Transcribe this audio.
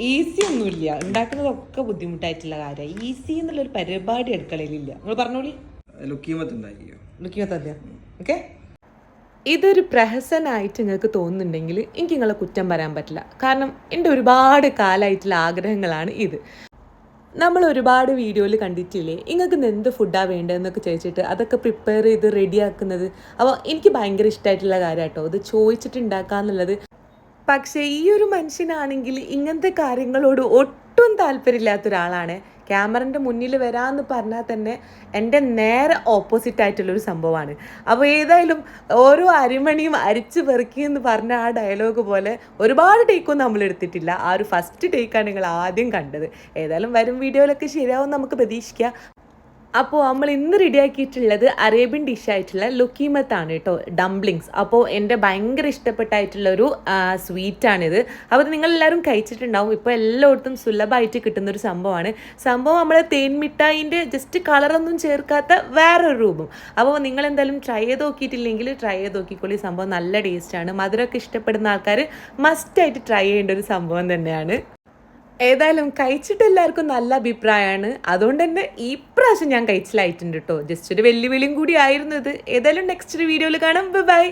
Easy ഒന്നുമില്ല, ഉണ്ടാക്കുന്നതൊക്കെ ബുദ്ധിമുട്ടായിട്ടുള്ള കാര്യമാണ്. Easy എന്നുള്ളൊരു പരിപാടി അടുക്കളയിലില്ല. നിങ്ങൾ പറഞ്ഞോളി. ലുക്കിമത്ത് ഓക്കെ. ഇതൊരു പ്രഹസനമായിട്ട് നിങ്ങൾക്ക് തോന്നുന്നുണ്ടെങ്കിൽ എനിക്ക് നിങ്ങളെ കുറ്റം പറയാൻ പറ്റില്ല. കാരണം എൻ്റെ ഒരുപാട് കാലമായിട്ടുള്ള ആഗ്രഹങ്ങളാണ് ഇത്. നമ്മൾ ഒരുപാട് വീഡിയോയിൽ കണ്ടിട്ടില്ലേ നിങ്ങൾക്ക് എന്ത് ഫുഡാണ് വേണ്ടതെന്നൊക്കെ ചോദിച്ചിട്ട് അതൊക്കെ പ്രിപ്പയർ ചെയ്ത് റെഡിയാക്കുന്നത്. അപ്പോൾ എനിക്ക് ഭയങ്കര ഇഷ്ടമായിട്ടുള്ള കാര്യം കേട്ടോ ഇത് ചോദിച്ചിട്ട് ഉണ്ടാക്കുക എന്നുള്ളത്. പക്ഷേ ഈ ഒരു മനുഷ്യനാണെങ്കിൽ ഇങ്ങനത്തെ കാര്യങ്ങളോട് ഒട്ടും താല്പര്യമില്ലാത്ത ഒരാളാണ്. ക്യാമറൻ്റെ മുന്നിൽ വരാമെന്ന് പറഞ്ഞാൽ തന്നെ എൻ്റെ നേരെ ഓപ്പോസിറ്റ് ആയിട്ടുള്ളൊരു സംഭവമാണ്. അപ്പോൾ ഏതായാലും ഓരോ അരിമണിയും അരിച്ച് പെറുക്കിയെന്ന് പറഞ്ഞ ആ ഡയലോഗ് പോലെ ഒരുപാട് ടേക്കൊന്നും നമ്മൾ എടുത്തിട്ടില്ല. ആ ഒരു ഫസ്റ്റ് ടേക്കാണ് നിങ്ങൾ ആദ്യം കണ്ടത്. ഏതായാലും വരും വീഡിയോയിലൊക്കെ ശരിയാവും നമുക്ക് പ്രതീക്ഷിക്കാം. അപ്പോൾ നമ്മൾ ഇന്ന് റെഡിയാക്കിയിട്ടുള്ളത് അറേബ്യൻ ഡിഷായിട്ടുള്ള ലുക്കീമത്താണ് കേട്ടോ, ഡംപ്ലിങ്സ്. അപ്പോൾ എൻ്റെ ഭയങ്കര ഇഷ്ടപ്പെട്ടായിട്ടുള്ളൊരു സ്വീറ്റാണിത്. അപ്പോൾ നിങ്ങളെല്ലാവരും കഴിച്ചിട്ടുണ്ടാവും. ഇപ്പോൾ എല്ലായിടത്തും സുലഭമായിട്ട് കിട്ടുന്നൊരു സംഭവമാണ്. സംഭവം നമ്മൾ തേൻമിഠായിൻ്റെ ജസ്റ്റ് കളറൊന്നും ചേർക്കാത്ത വേറൊരു രൂപം. അപ്പോൾ നിങ്ങളെന്തായാലും ട്രൈ ചെയ്ത് നോക്കിയിട്ടില്ലെങ്കിൽ ട്രൈ ചെയ്ത് നോക്കിക്കോളി. സംഭവം നല്ല ടേസ്റ്റാണ്. മധുരമൊക്കെ ഇഷ്ടപ്പെടുന്ന ആൾക്കാർ മസ്റ്റായിട്ട് ട്രൈ ചെയ്യേണ്ട ഒരു സംഭവം തന്നെയാണ്. ഏതായാലും കഴിച്ചിട്ട് എല്ലാവർക്കും നല്ല അഭിപ്രായമാണ്. അതുകൊണ്ട് തന്നെ ഈ പ്രാവശ്യം ഞാൻ കഴിച്ചിലായിട്ടുണ്ട് കേട്ടോ. ജസ്റ്റ് ഒരു വെല്ലുവിളിയും കൂടി ആയിരുന്നു ഇത്. ഏതായാലും നെക്സ്റ്റ് വീഡിയോയിൽ കാണാം. ബൈ.